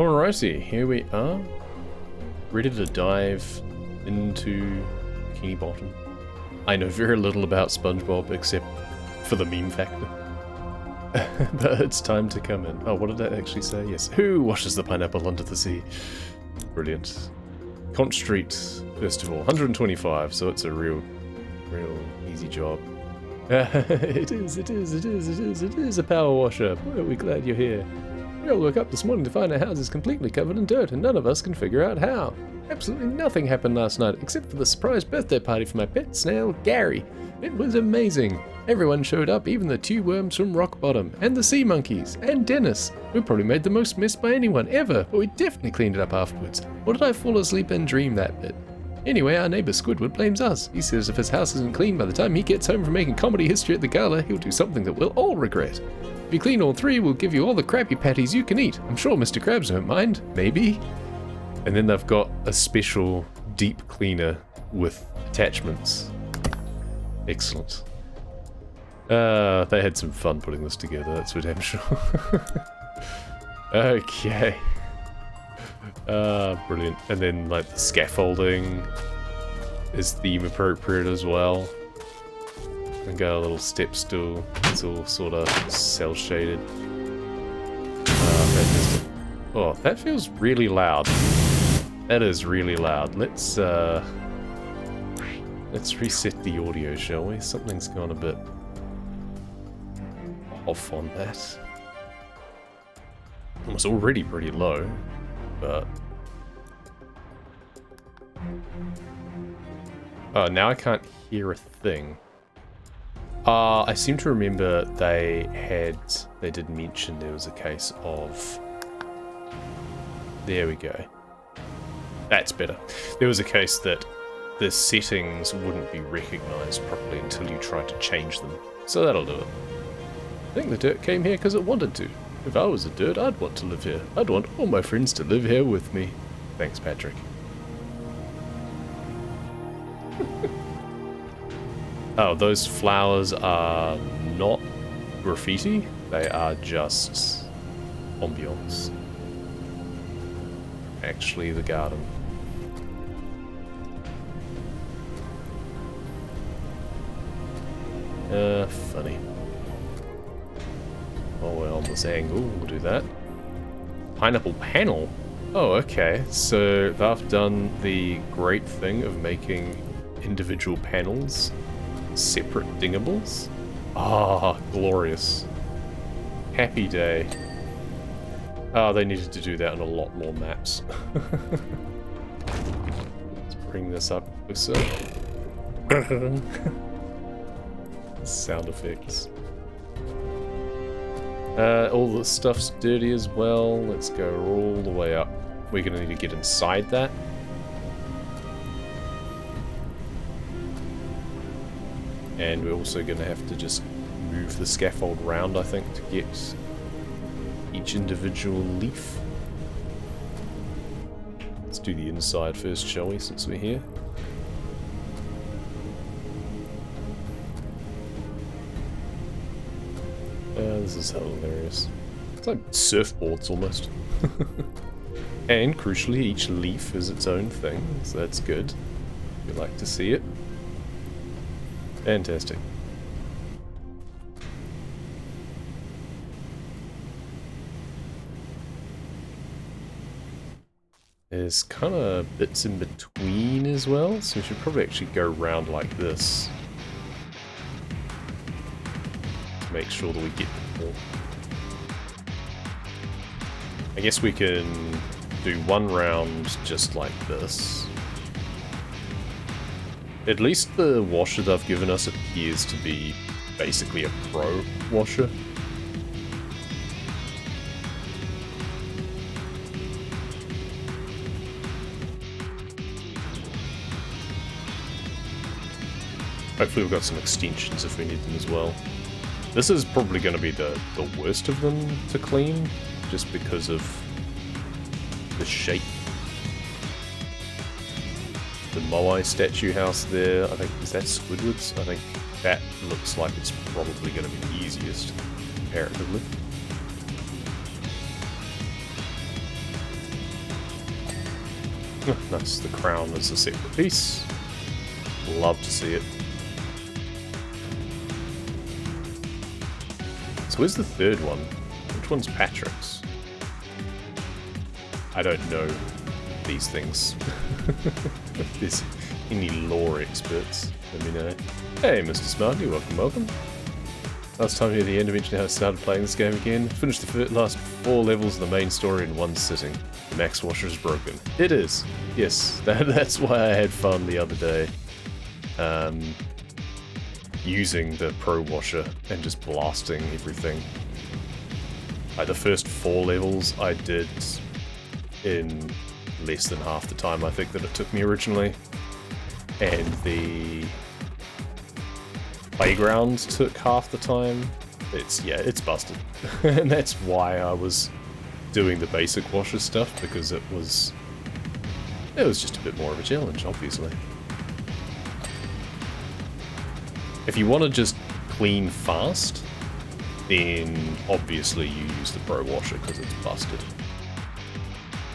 Alrighty, here we are, ready to dive into Bikini Bottom. I know very little about SpongeBob except for the meme factor. But it's time to come in. Oh, what did that actually say? Yes. Who washes the pineapple under the sea? Brilliant. Conch Street, first of all. 125, so it's a real easy job. It is a power washer. Boy, are we glad you're here. We all woke up this morning to find our house is completely covered in dirt and none of us can figure out how. Absolutely nothing happened last night except for the surprise birthday party for my pet snail, Gary. It was amazing. Everyone showed up, even the 2 worms from Rock Bottom, and the sea monkeys, and Dennis. We probably made the most mess by anyone ever, but we definitely cleaned it up afterwards. Or did I fall asleep and dream that bit? Anyway, our neighbour Squidward blames us. He says if his house isn't clean by the time he gets home from making comedy history at the gala, he'll do something that we'll all regret. If you clean all 3, we'll give you all the Krabby Patties you can eat. I'm sure Mr. Krabs won't mind. Maybe. And then they've got a special deep cleaner with attachments. Excellent. They had some fun putting this together, that's for damn sure. Okay. Brilliant. And then like the scaffolding is theme appropriate as well. And got a little step stool. It's all sort of cell shaded. Fantastic. Oh, that feels really loud. That is really loud. Let's reset the audio, shall we? Something's gone a bit off on that. It was already pretty low, but oh, now I can't hear a thing. I seem to remember they did mention there was a case of, there we go. That's better. There was a case that the settings wouldn't be recognized properly until you tried to change them. So that'll do it. I think the dirt came here because it wanted to. If I was a dirt, I'd want to live here. I'd want all my friends to live here with me. Thanks, Patrick. Oh, those flowers are not graffiti. They are just ambiance. Actually, the garden. Funny. Oh, we're on this angle, we'll do that. Pineapple panel? Oh, okay. So they've done the great thing of making individual panels separate dingables. Ah, glorious. Happy day. Oh, they needed to do that on a lot more maps. Let's bring this up closer. Sound effects. All the stuff's dirty as well. Let's go all the way up. We're going to need to get inside that. And we're also going to have to just move the scaffold around, I think, to get each individual leaf. Let's do the inside first, shall we, since we're here? This is hilarious. It's like surfboards almost. And crucially, each leaf is its own thing, so that's good. We'd like to see it. Fantastic. There's kind of bits in between as well, so we should probably actually go around like this. To make sure that we get the ball. I guess we can do one round just like this. At least the washer they've given us appears to be basically a pro washer. Hopefully we've got some extensions if we need them as well. This is probably going to be the worst of them to clean, just because of the shape. The Moai statue house there, I think, is that Squidward's? I think that looks like it's probably going to be the easiest, comparatively. That's the crown as a separate piece. Love to see it. So where's the third one? Which one's Patrick's? I don't know these things. If there's any lore experts, let me know. Hey, Mr. Smarty, welcome, welcome. Last time near the end, I mentioned how I started playing this game again. Finished the last 4 levels of the main story in one sitting. The max washer is broken. It is. Yes, that's why I had fun the other day. Using the Pro Washer and just blasting everything. Like the first 4 levels I did in less than half the time I think that it took me originally. And the playground took half the time. It's busted. And that's why I was doing the basic washer stuff, because it was just a bit more of a challenge, obviously. If you want to just clean fast, then obviously you use the Pro Washer because it's busted.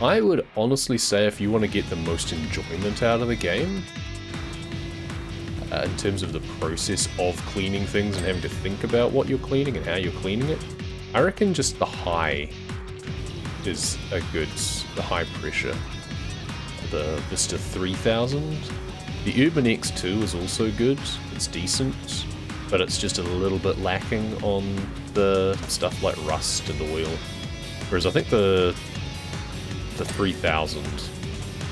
I would honestly say if you want to get the most enjoyment out of the game, in terms of the process of cleaning things and having to think about what you're cleaning and how you're cleaning it, I reckon just the high is a good, the high pressure. The Vista 3000. The Urban X2 is also good, it's decent, but it's just a little bit lacking on the stuff like rust and oil. Whereas I think the 3000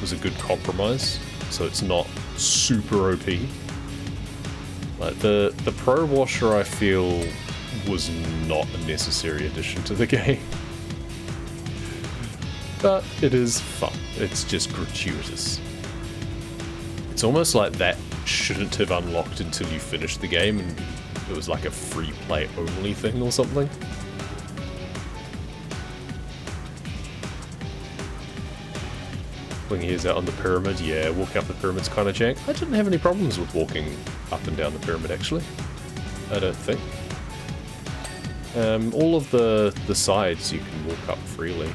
was a good compromise, so it's not super OP. Like the Pro Washer, I feel, was not a necessary addition to the game. But it is fun, it's just gratuitous. It's almost like that shouldn't have unlocked until you finished the game and it was like a free play only thing or something. Pulling ears out on the pyramid, yeah, walking up the pyramid's kind of jank. I didn't have any problems with walking up and down the pyramid actually, I don't think. All of the sides you can walk up freely.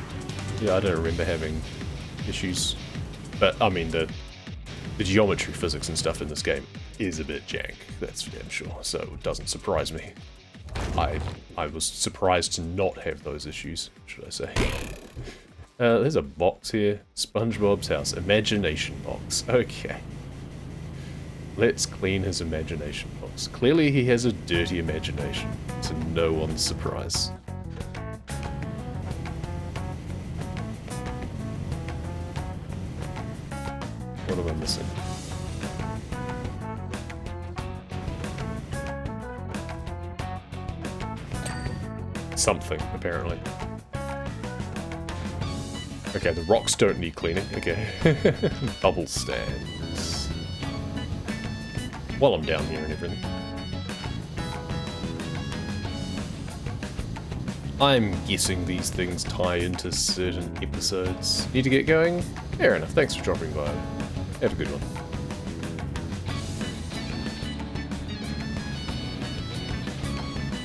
Yeah, I don't remember having issues. But, I mean, the geometry, physics and stuff in this game is a bit jank, that's for damn sure, so it doesn't surprise me. I was surprised to not have those issues, should I say. There's a box here. SpongeBob's house. Imagination box. Okay. Let's clean his imagination box. Clearly he has a dirty imagination, to no one's surprise. What am I missing? Something, apparently. Okay, the rocks don't need cleaning. Okay. Bubble stands. While I'm down here and everything. I'm guessing these things tie into certain episodes. Need to get going? Fair enough, thanks for dropping by. Have a good one.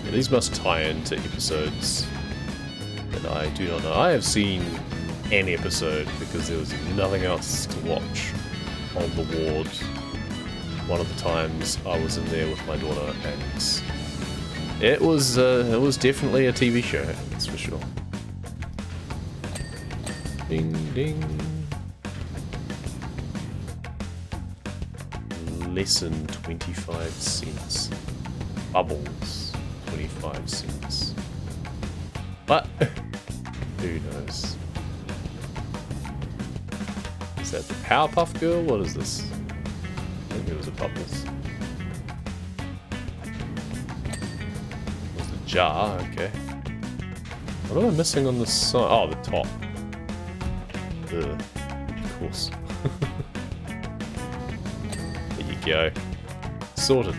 Yeah, these must tie into episodes that I do not know. I have seen an episode because there was nothing else to watch on the ward. One of the times I was in there with my daughter, and it was definitely a TV show, that's for sure. Ding ding. Lesson 25 cents. Bubbles 25 cents. But who knows? Is that the Powerpuff Girl? What is this? I think it was a Bubbles. It was the jar, okay. What am I missing on the side? Oh, the top. Ugh, of course. There you go. Sorted.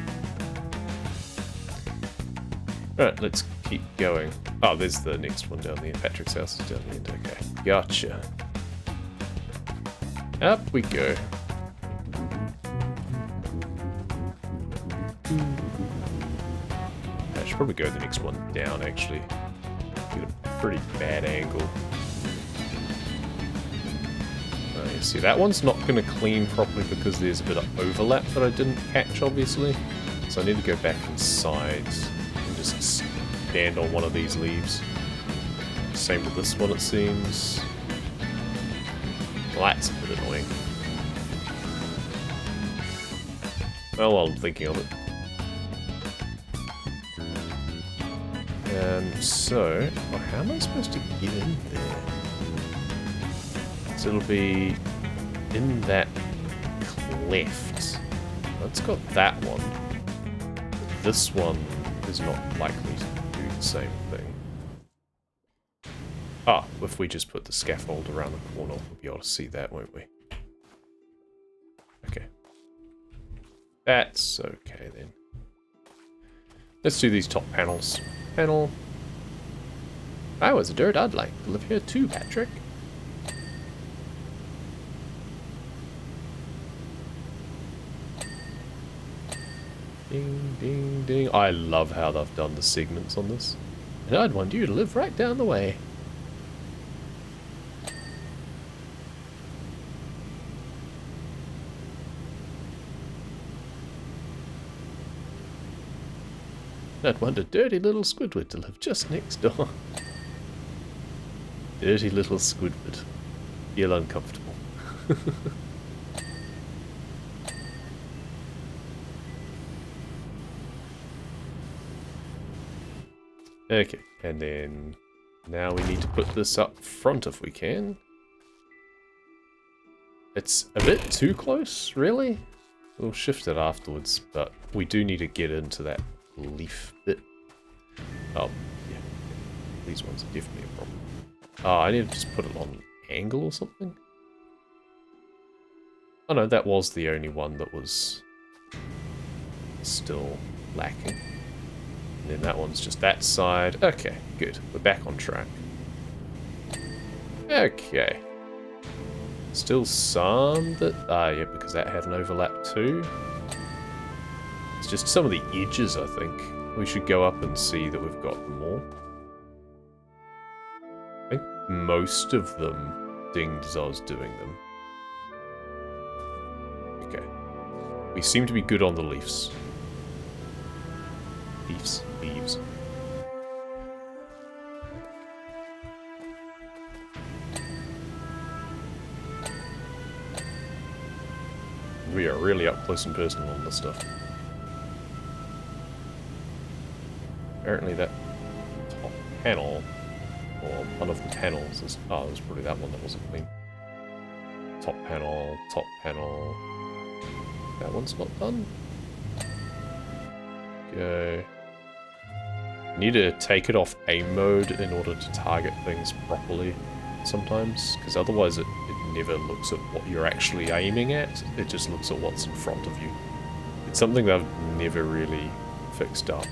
Alright, let's keep going. Oh, there's the next one down there. Patrick's house is down the end. Okay, gotcha. Up we go. I should probably go the next one down, actually. Get a pretty bad angle. You see, that one's not going to clean properly because there's a bit of overlap that I didn't catch, obviously. So I need to go back inside and just stand on one of these leaves. Same with this one, it seems. Well, that's a bit annoying. Oh, well, I'm thinking of it. So, well, how am I supposed to get in there? So it'll be in that cleft. It's got that one. This one is not likely to do the same thing. Ah, if we just put the scaffold around the corner, we'll be able to see that, won't we? Okay. That's okay then. Let's do these top panels. Panel. If I was a dirt, I'd like to live here too, Patrick. Ding, ding, ding. I love how they've done the segments on this. And I'd want you to live right down the way. I'd want a dirty little Squidward to live just next door. Dirty little Squidward. Feel uncomfortable. Okay, and then now we need to put this up front if we can. It's a bit too close, really. We'll shift it afterwards, but we do need to get into that leaf bit. Oh, yeah. These ones are definitely a problem. Oh, I need to just put it on an angle or something. Oh no, that was the only one that was still lacking. And then that one's just that side. Okay, good. We're back on track. Okay. Still some that... Ah, yeah, because that had an overlap too. It's just some of the edges, I think. We should go up and see that we've got more. I think most of them dinged as I was doing them. Okay. We seem to be good on the leaves. Leaves. We are really up close and personal on this stuff. Apparently that top panel, or one of the panels is... Oh, it was probably that one that wasn't clean. Top panel, top panel... That one's not done. Go. Need to take it off aim mode in order to target things properly sometimes, because otherwise it never looks at what you're actually aiming at, it just looks at what's in front of you. It's something that I've never really fixed up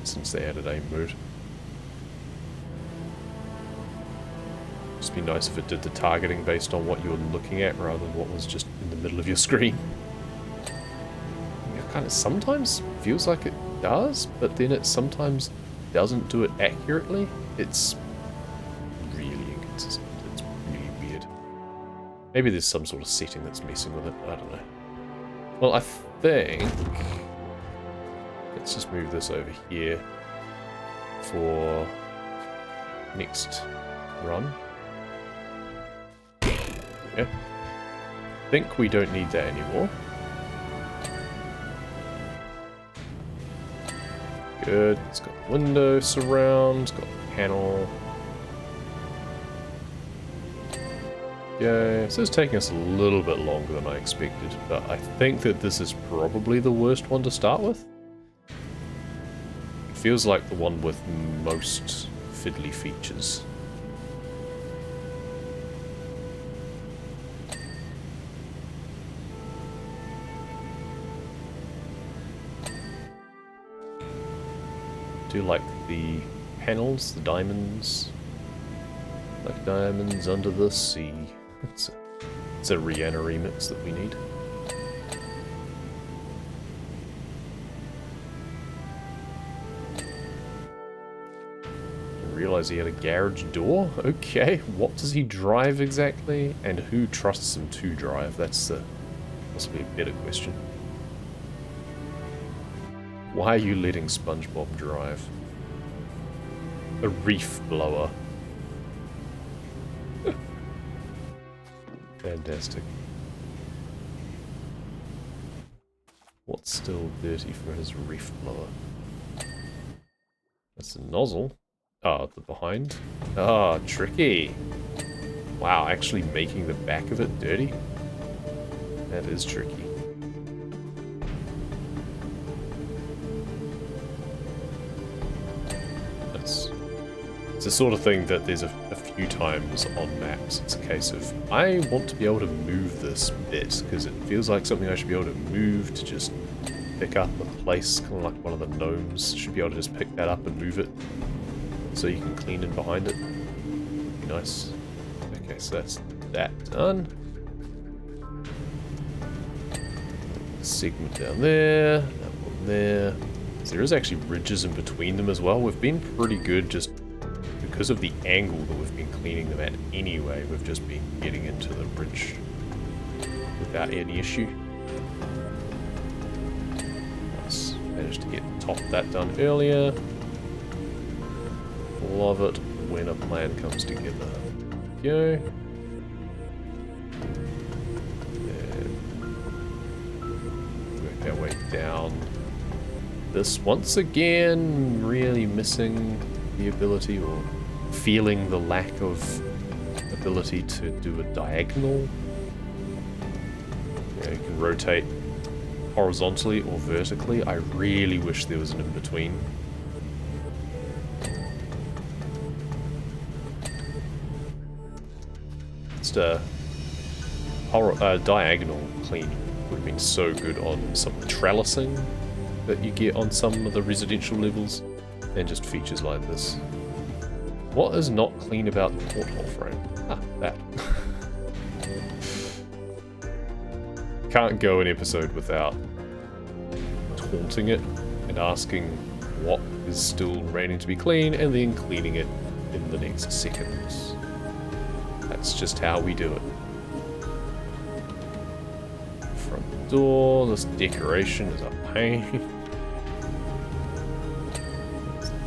since they added aim mode. Just be nice if it did the targeting based on what you were looking at rather than what was just in the middle of your screen. It kind of sometimes feels like it does, but then it sometimes doesn't do it accurately. It's really inconsistent. It's really weird. Maybe there's some sort of setting that's messing with it. I don't know. Well, I think... Let's just move this over here for next run. Yeah. I think we don't need that anymore. Good. It's got the window surround, it's got the panel. Yeah, so it's taking us a little bit longer than I expected, but I think that this is probably the worst one to start with. It feels like the one with most fiddly features. Do like the panels, the diamonds, like diamonds under the sea. It's a Rihanna remix that we need. realize he had a garage door. Okay, what does he drive exactly? And who trusts him to drive? That's possibly a better question. Why are you letting SpongeBob drive? A reef blower. Fantastic. What's still dirty for his reef blower? That's the nozzle. Ah, the behind. Ah, tricky. Wow, actually making the back of it dirty? That is tricky. It's the sort of thing that there's a few times on maps. It's a case of, I want to be able to move this bit, because it feels like something I should be able to move to just pick up a place, kind of like one of the gnomes. Should be able to just pick that up and move it, so you can clean in behind it. Nice. Okay, so that's that done. Segment down there, that one there. There is actually ridges in between them as well. We've been pretty good just because of the angle that we've been cleaning them at anyway. We've just been getting into the ridge without any issue. Nice. Managed to get top of that done earlier. Love it when a plan comes together. Go. And work our way down. This once again really missing the ability, or feeling the lack of ability to do a diagonal. You can rotate horizontally or vertically. I really wish there was an in-between. Just a diagonal clean would have been so good on some trellising that you get on some of the residential levels, and just features like this. What is not clean about the porthole frame? Ah, that. Can't go an episode without taunting it and asking what is still remaining to be clean, and then cleaning it in the next seconds. That's just how we do it. Front door, this decoration is a pain.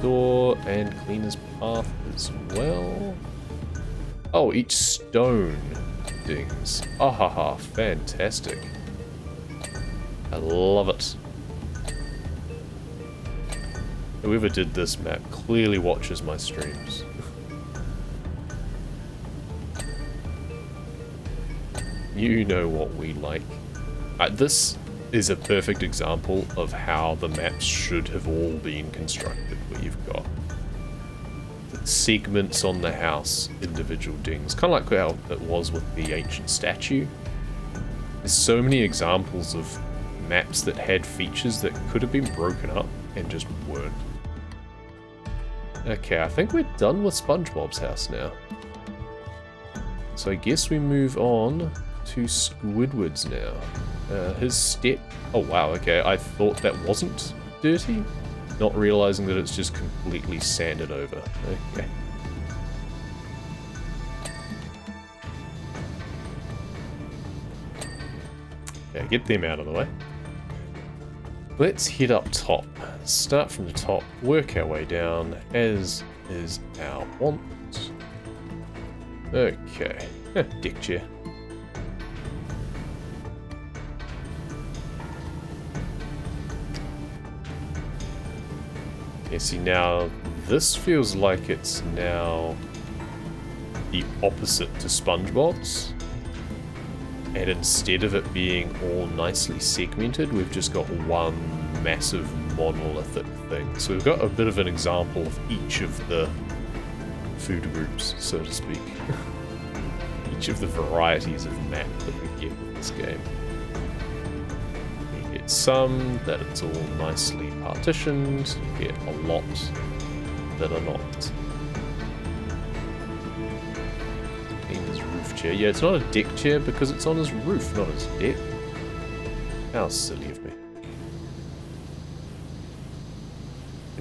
Door and cleaner's path as well. Oh, each stone dings. Ah ha ha, fantastic. I love it. Whoever did this map clearly watches my streams. You know what we like. This is a perfect example of how the maps should have all been constructed, where you've got the segments on the house, individual dings, kind of like how it was with the ancient statue. There's so many examples of maps that had features that could have been broken up and just weren't. Okay, I think we're done with SpongeBob's house now. So I guess we move on to Squidward's now. His step... Oh wow, okay, I thought that wasn't dirty, not realizing that it's just completely sanded over. Okay. Okay, get them out of the way. Let's head up top. Start from the top, work our way down, as is our want. Okay, deck chair. Yeah, see now, this feels like it's now the opposite to SpongeBob's. And instead of it being all nicely segmented, we've just got one massive monolithic thing. So we've got a bit of an example of each of the food groups, so to speak. Each of the varieties of map that we get with this game. You get some that it's all nicely partitioned, you get a lot that are not. His roof chair. Yeah, it's not a deck chair because it's on his roof, not his deck. How silly of me.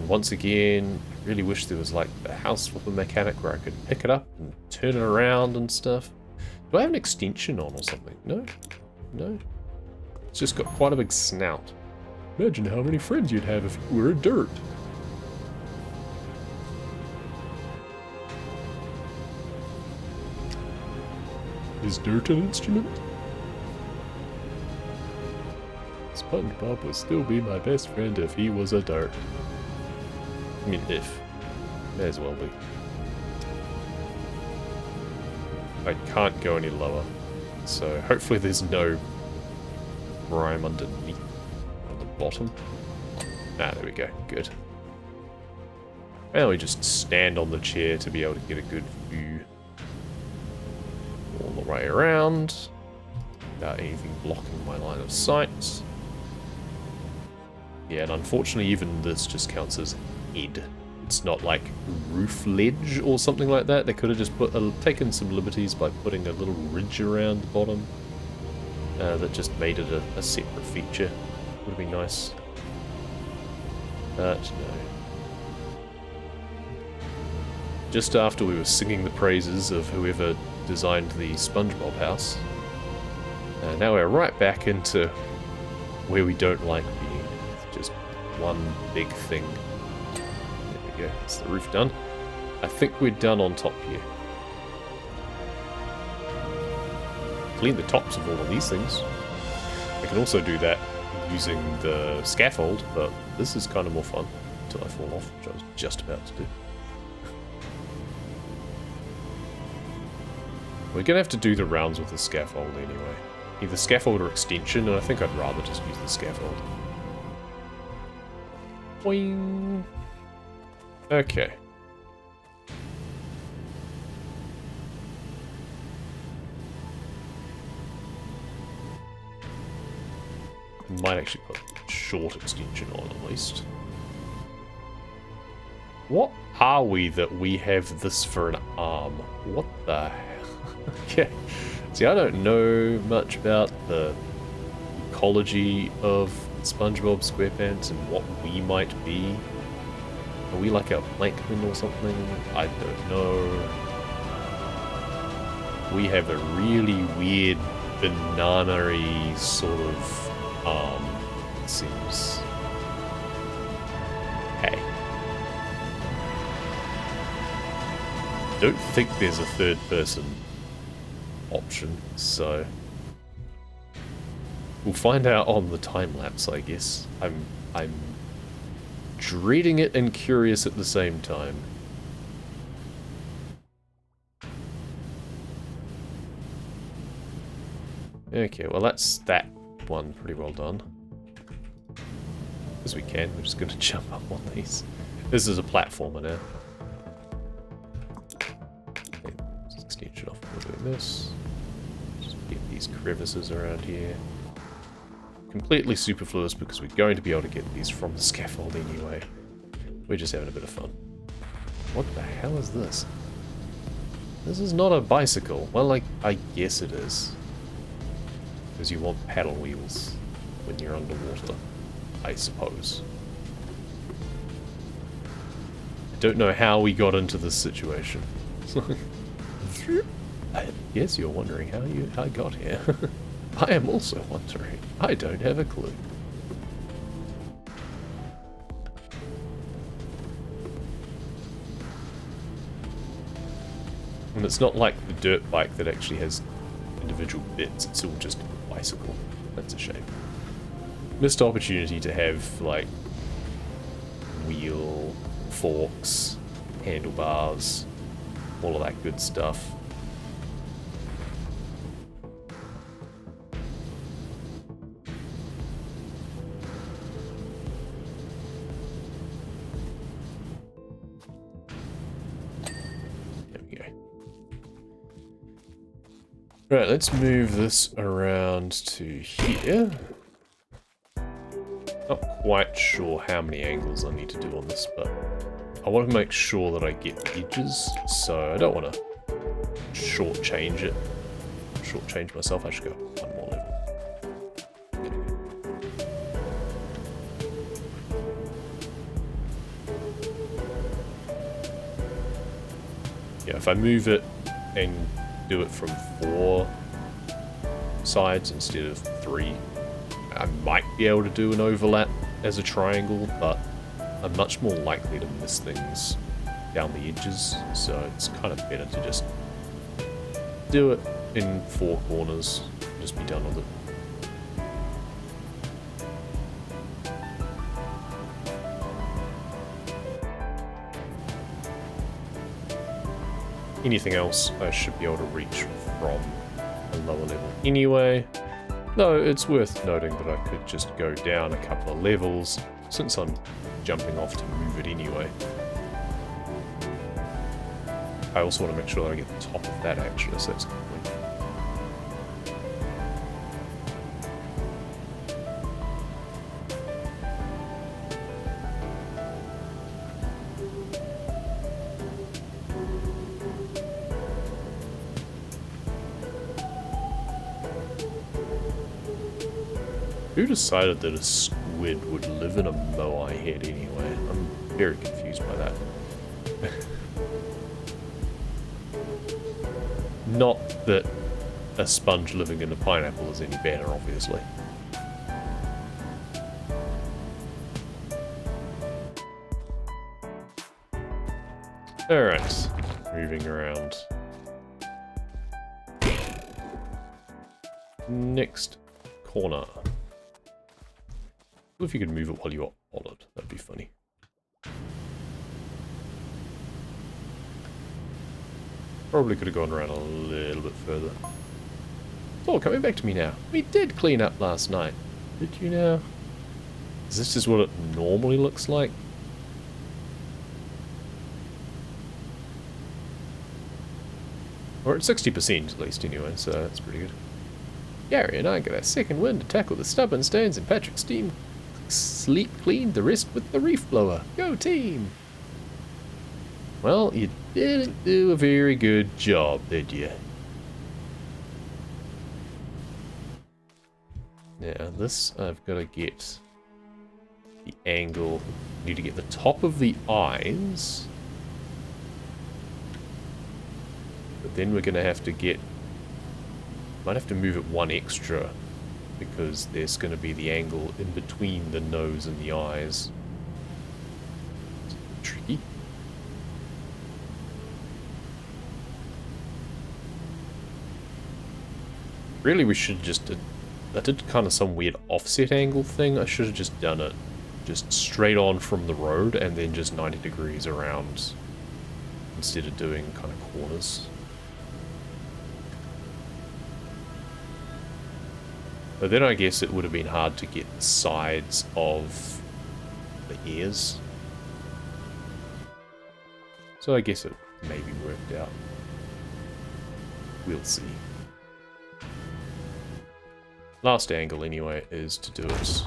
And once again, I really wish there was like a house flipper mechanic where I could pick it up and turn it around and stuff. Do I have an extension on or something? No? No? It's just got quite a big snout. Imagine how many friends you'd have if you were a dirt. Is dirt an instrument? SpongeBob would still be my best friend if he was a dirt. I mean, if. May as well be. I can't go any lower. So hopefully there's no grime underneath. On the bottom. Ah, there we go. Good. Now we just stand on the chair to be able to get a good view. All the way around. Without anything blocking my line of sight. Yeah, and unfortunately even this just counts as head. It's not like roof ledge or something like that. They could have just taken some liberties by putting a little ridge around the bottom. That just made it a separate feature. Would have been nice. But no. Just after we were singing the praises of whoever designed the SpongeBob house, now we're right back into where we don't like being. It's just one big thing. There we go. That's the roof done. I think we're done on top here. Clean the tops of all of these things. I can also do that using the scaffold, but this is kind of more fun until I fall off, which I was just about to do. We're going to have to do the rounds with the scaffold anyway. Either scaffold or extension, and I think I'd rather just use the scaffold. Boing! Okay. Might actually put a short extension on at least. What are we that we have this for an arm? What the hell? Okay. See, I don't know much about the ecology of SpongeBob SquarePants and what we might be. Are we like a plankton or something? I don't know. We have a really weird banana-y sort of arm, it seems. Hey. Don't think there's a third person option, so we'll find out on the time lapse, I guess. I'm dreading it and curious at the same time. Okay, well that's that one pretty well done. As we can, we're just going to jump up on these. This is a platformer now. Okay, just extension off while doing this. Just get these crevices around here. Completely superfluous because we're going to be able to get these from the scaffold anyway. We're just having a bit of fun. What the hell is this? This is not a bicycle. Well, like, I guess it is. Because you want paddle wheels when you're underwater, I suppose. I don't know how we got into this situation. I guess you're wondering how I got here. I am also wondering. I don't have a clue. And it's not like the dirt bike that actually has individual bits, it's all just a bicycle. That's a shame. Missed opportunity to have, like, wheel, forks, handlebars, all of that good stuff. Right, let's move this around to here. Not quite sure how many angles I need to do on this, but I want to make sure that I get edges, so I don't want to shortchange it. Shortchange myself, I should go one more level. Yeah, if I move it and do it from 4 sides instead of 3, I might be able to do an overlap as a triangle, but I'm much more likely to miss things down the edges, so it's kind of better to just do it in 4 corners, just be done with it. Anything else I should be able to reach from a lower level anyway, though it's worth noting that I could just go down a couple of levels since I'm jumping off to move it anyway. I also want to make sure that I get the top of that actually, so that's complete. Who decided that a squid would live in a moai head anyway? I'm very confused by that. Not that a sponge living in a pineapple is any better, obviously. Alright, moving around. Next corner. If you could move it while you're on it, that'd be funny. Probably could have gone around a little bit further. It's all coming back to me now. We did clean up last night. Did you now? Is this just what it normally looks like? We're at 60% at least anyway, so that's pretty good. Gary and I got a second wind to tackle the stubborn stones, and Patrick's team sleep cleaned the rest with the reef blower. Go team! Well, you didn't do a very good job, did you? Now, this I've got to get the angle. Need to get the top of the eyes. But then we're going to have to get... Might have to move it 1 extra, because there's going to be the angle in between the nose and the eyes. It's tricky. Really, we should just... I did kind of some weird offset angle thing. I should have just done it just straight on from the road and then just 90 degrees around instead of doing kind of corners. But then I guess it would have been hard to get the sides of the ears. So I guess it maybe worked out. We'll see. Last angle anyway is to do it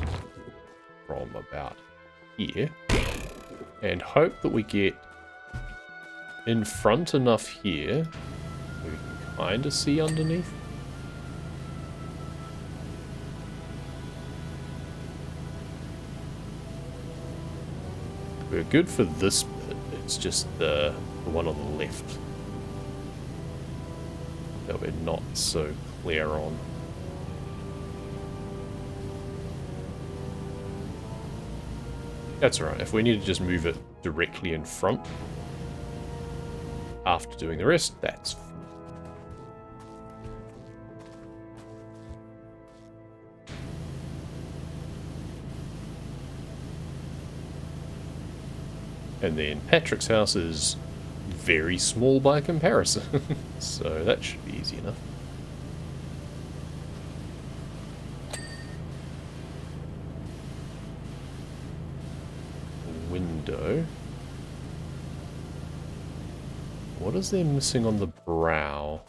from about here. And hope that we get in front enough here that we can kind of see underneath. We're good for this bit, it's just the one on the left that we're not so clear on. That's alright, if we need to just move it directly in front after doing the rest, that's fine. And then Patrick's house is very small by comparison, so that should be easy enough. Window. What is there missing on the brow?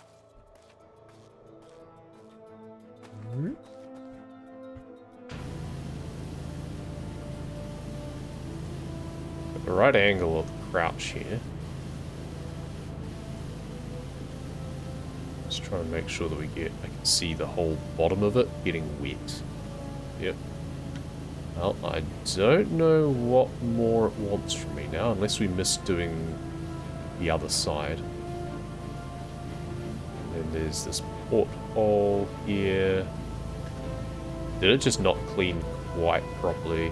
At the right angle of the crouch here. Just trying to make sure that I can see the whole bottom of it getting wet. Yep. Well, I don't know what more it wants from me now, unless we missed doing the other side. There's this porthole here. Did it just not clean quite properly?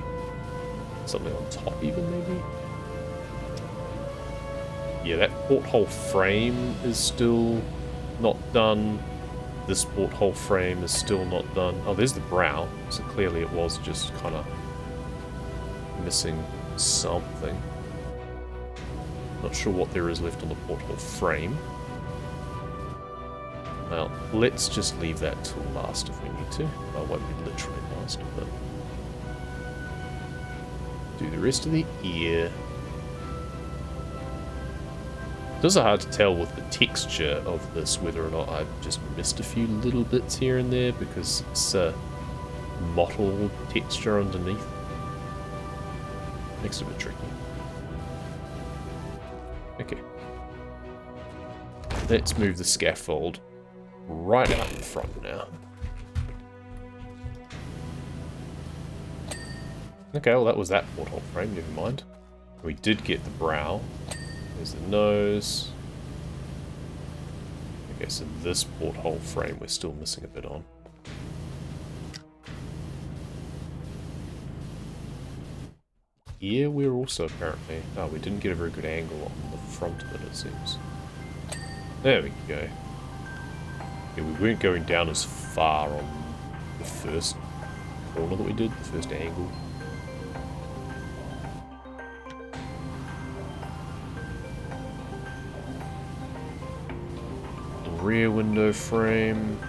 Something on top even, maybe? Yeah, that porthole frame is still not done. This porthole frame is still not done. Oh, there's the brow. So clearly it was just kind of missing something. Not sure what there is left on the porthole frame. Well, let's just leave that till last if we need to. Well, it won't be literally last, but... do the rest of the ear. It is hard to tell with the texture of this whether or not I've just missed a few little bits here and there because it's a mottled texture underneath. Makes it a bit tricky. Okay. Let's move the scaffold right out in front now. Okay, well that was that porthole frame, never mind. We did get the brow. There's the nose. Okay, so this porthole frame we're still missing a bit on. Here we're also apparently... oh, we didn't get a very good angle on the front of it seems. There we go. Yeah, we weren't going down as far on the first corner that we did, the first angle. Rear window frame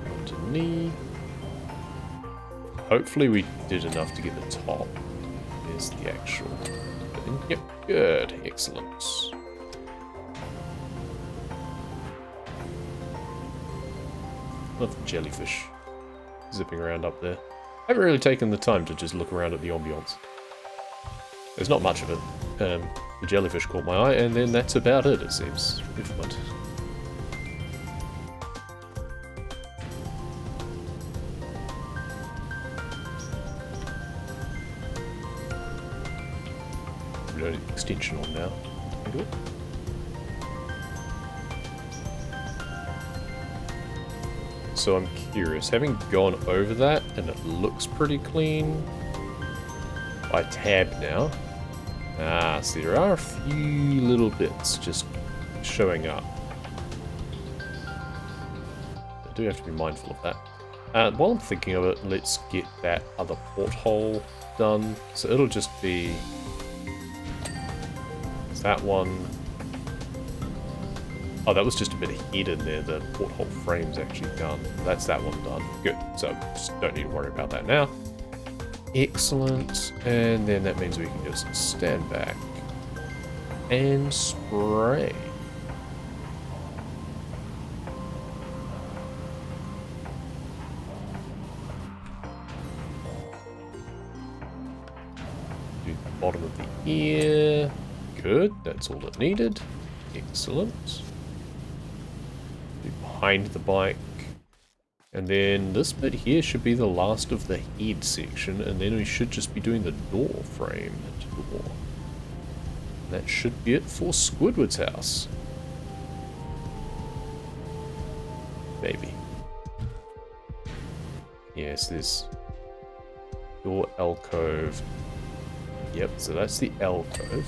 underneath. Hopefully we did enough to get the top. There's the actual thing. Yep, good, excellent. Love the jellyfish zipping around up there. I haven't really taken the time to just look around at the ambience. There's not much of it. The jellyfish caught my eye, and then that's about it seems. Never mind. Extension on now. Do it. So I'm curious, having gone over that and it looks pretty clean, I tab now. Ah, so there are a few little bits just showing up. I do have to be mindful of that. While I'm thinking of it, let's get that other porthole done. So it'll just be that one. Oh, that was just a bit of head in there. The porthole frame's actually done. That's that one done. Good. So just don't need to worry about that now. Excellent. And then that means we can just stand back and spray. Do the bottom of the ear. Good, that's all it needed. Excellent. Do behind the bike. And then this bit here should be the last of the head section, and then we should just be doing the door frame and door. And that should be it for Squidward's house. Maybe. Yes, there's door alcove. Yep, so that's the alcove.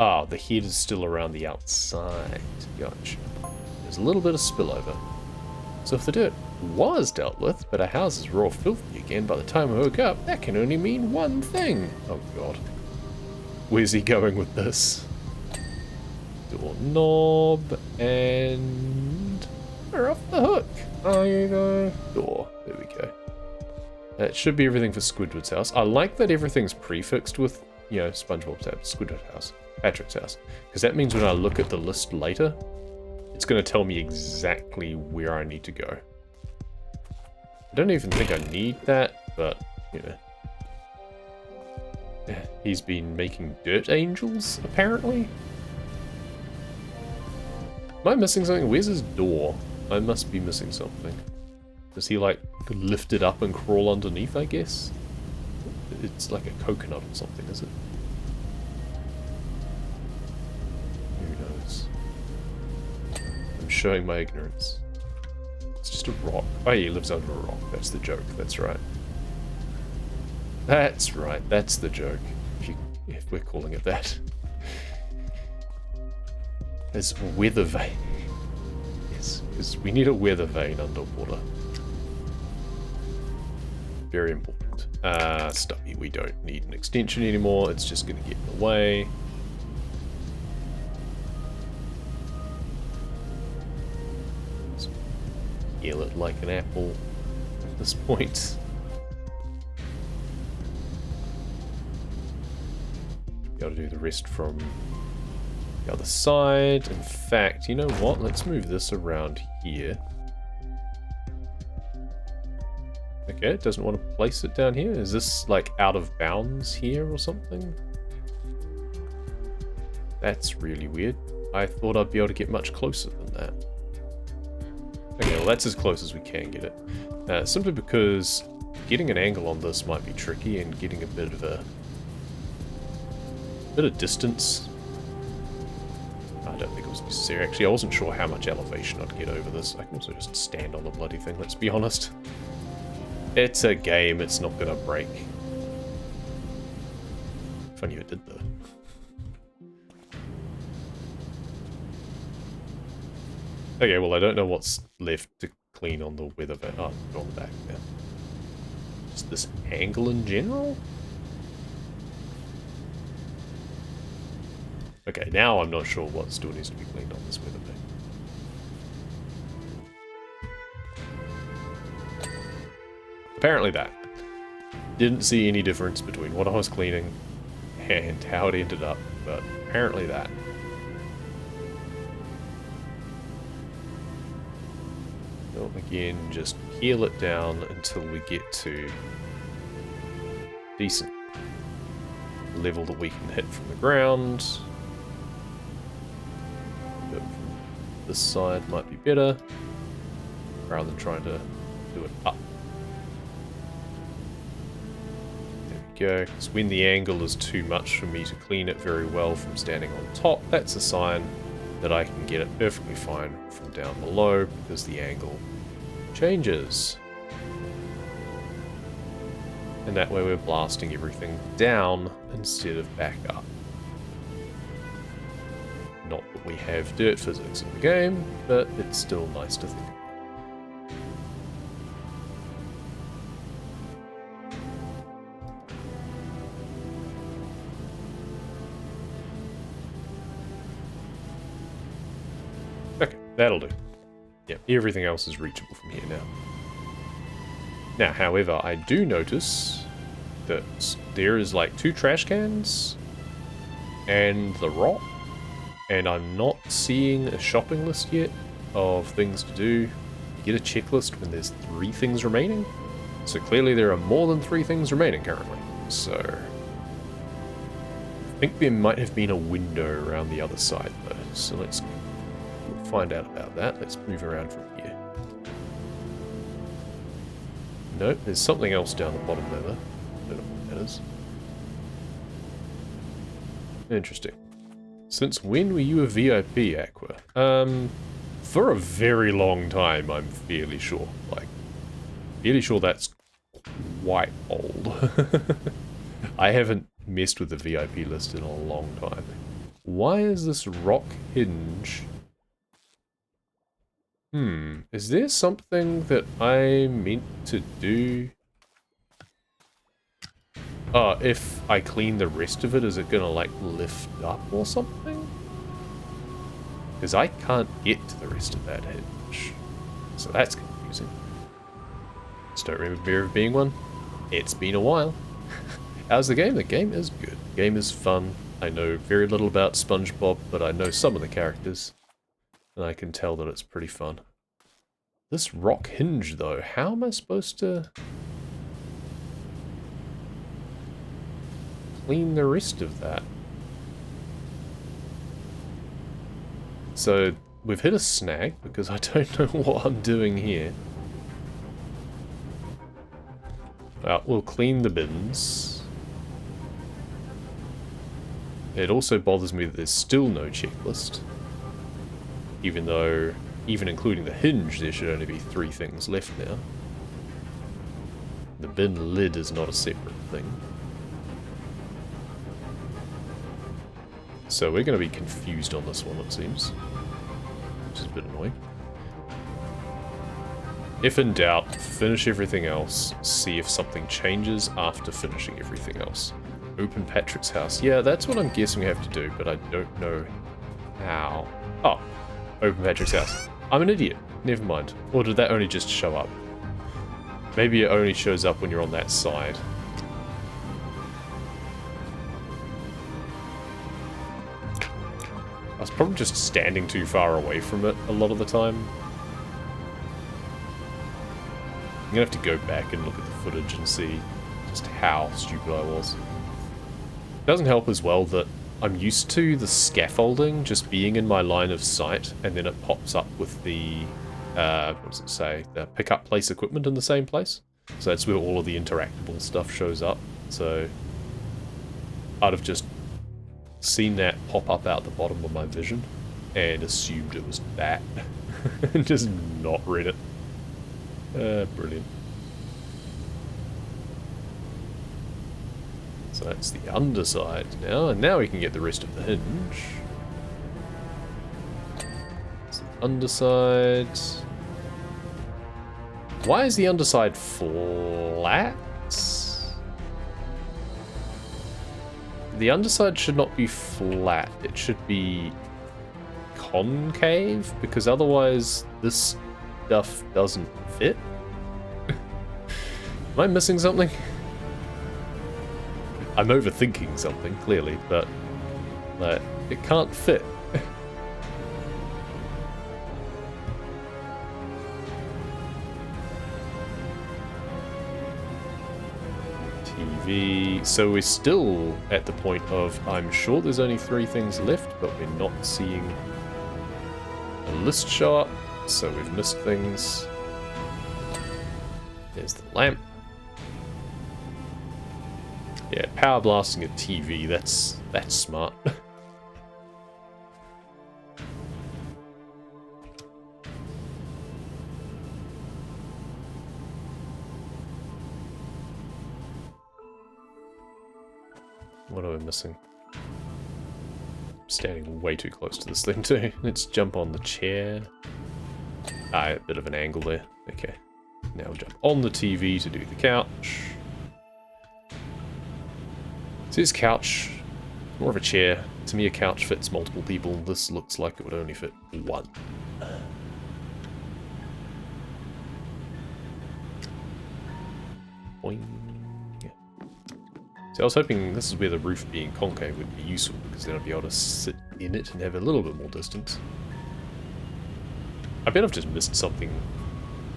Ah, the head is still around the outside. Gotcha. There's a little bit of spillover. So if the dirt was dealt with, but our house is raw filthy again by the time we woke up, that can only mean one thing. Oh god. Where's he going with this? Door knob, and we're off the hook. There you go. Door. There we go. That should be everything for Squidward's house. I like that everything's prefixed with, you know, SpongeBob's house, Squidward's house. Patrick's house, because that means when I look at the list later, it's going to tell me exactly where I need to go. I don't even think I need that, but, you know. He's been making dirt angels, apparently. Am I missing something? Where's his door? I must be missing something. Does he, like, lift it up and crawl underneath, I guess? It's like a coconut or something, is it? showing my ignorance. It's just a rock. Oh, he lives under a rock. That's the joke. That's right. That's right. That's the joke. If we're calling it that. There's weather vane. Yes, because we need a weather vane underwater. Very important. Stubby, we don't need an extension anymore. It's just going to get in the way. Peel it like an apple at this point. Got to do the rest from the other side. In fact, you know what? Let's move this around here. Okay, it doesn't want to place it down here. Is this like out of bounds here or something? That's really weird. I thought I'd be able to get much closer than that. Okay, well that's as close as we can get it. Simply because getting an angle on this might be tricky and getting a bit of distance. I don't think it was necessary. Actually, I wasn't sure how much elevation I'd get over this. I can also just stand on the bloody thing, let's be honest. It's a game, it's not gonna break. Funny if it did though. Okay, well I don't know what's left to clean on the weather vane. Oh, on the back there. Just this angle in general? Okay, now I'm not sure what still needs to be cleaned on this weather vane. Apparently that. Didn't see any difference between what I was cleaning and how it ended up, but apparently that. Well, again, just peel it down until we get to decent level that we can hit from the ground. But this side might be better, rather than trying to do it up. Go, because when the angle is too much for me to clean it very well from standing on top, that's a sign that I can get it perfectly fine from down below because the angle changes. And that way we're blasting everything down instead of back up. Not that we have dirt physics in the game, but it's still nice to think about. That'll do. Yep, everything else is reachable from here now. Now, however, I do notice that there is like 2 trash cans and the rock, and I'm not seeing a shopping list yet of things to do. You get a checklist when there's 3 things remaining. So clearly there are more than 3 things remaining currently. So I think there might have been a window around the other side though. So let's find out about that. Let's move around from here. Nope, there's something else down the bottom there. I don't know what that is. Interesting. Since when were you a VIP, Aqua? For a very long time, I'm fairly sure. Like, fairly sure that's quite old. I haven't messed with the VIP list in a long time. Why is this rock hinge? Is there something that I meant to do? If I clean the rest of it, is it gonna like lift up or something? Because I can't get to the rest of that hinge. So that's confusing. Just don't remember there being one. It's been a while. How's the game? The game is good. The game is fun. I know very little about SpongeBob, but I know some of the characters. And I can tell that it's pretty fun. This rock hinge, though, how am I supposed to clean the rest of that? So, we've hit a snag, because I don't know what I'm doing here. We'll clean the bins. It also bothers me that there's still no checklist. Even though even including the hinge, there should only be 3 things left now. The bin lid is not a separate thing. So we're going to be confused on this one, it seems. Which is a bit annoying. If in doubt, finish everything else. See if something changes after finishing everything else. Open Patrick's house. Yeah, that's what I'm guessing we have to do, but I don't know how. Oh, open Patrick's house. I'm an idiot. Never mind. Or did that only just show up? Maybe it only shows up when you're on that side. I was probably just standing too far away from it a lot of the time. I'm gonna have to go back and look at the footage and see just how stupid I was. It doesn't help as well that I'm used to the scaffolding just being in my line of sight, and then it pops up with the, what does it say? The pickup place equipment in the same place. So that's where all of the interactable stuff shows up. So I'd have just seen that pop up out the bottom of my vision and assumed it was that. And just not read it. Brilliant. So that's the underside now, and now we can get the rest of the hinge. It's the underside. Why is the underside flat? The underside should not be flat. It should be concave, because otherwise this stuff doesn't fit. Am I missing something? I'm overthinking something, clearly, but it can't fit. TV. So we're still at the point of, I'm sure there's only 3 things left, but we're not seeing a list show up, so we've missed things. There's the lamp. Yeah, power blasting a TV, that's smart. What are we missing? I'm standing way too close to this thing too. Let's jump on the chair. Ah, a bit of an angle there. Okay. Now we'll jump on the TV to do the couch. So this couch, more of a chair. To me, a couch fits multiple people. This looks like it would only fit 1. Boing. So I was hoping this is where the roof being concave would be useful, because then I'd be able to sit in it and have a little bit more distance. I bet I've just missed something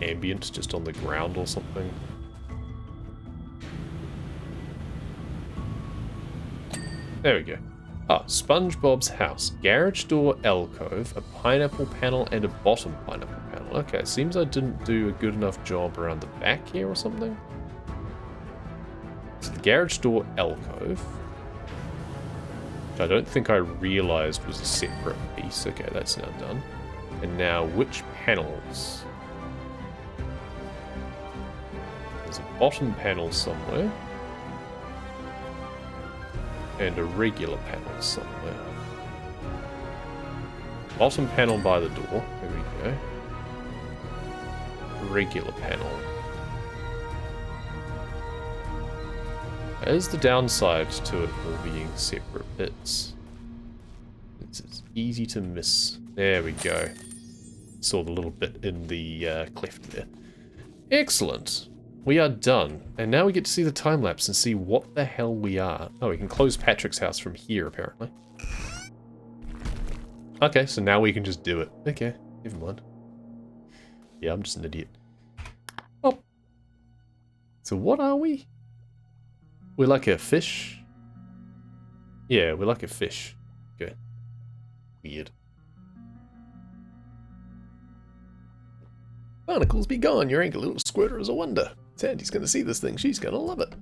ambient just on the ground or something. There we go. Ah, SpongeBob's house. Garage door alcove, a pineapple panel, and a bottom pineapple panel. Okay, it seems I didn't do a good enough job around the back here or something. So the garage door alcove, which I don't think I realized was a separate piece. Okay, that's now done. And now, which panels? There's a bottom panel somewhere. And a regular panel somewhere. Bottom panel by the door. There we go. Regular panel. There's the downside to it all being separate bits. It's easy to miss. There we go. Saw the little bit in the cleft there. Excellent. We are done. And now we get to see the time lapse and see what the hell we are. Oh, we can close Patrick's house from here, apparently. Okay, so now we can just do it. Okay, never mind. Yeah, I'm just an idiot. Oh. So what are we? We're like a fish? Yeah, we're like a fish. Okay. Weird. Barnacles be gone, your ankle little squirter is a wonder. Sandy's gonna see this thing, she's gonna love it.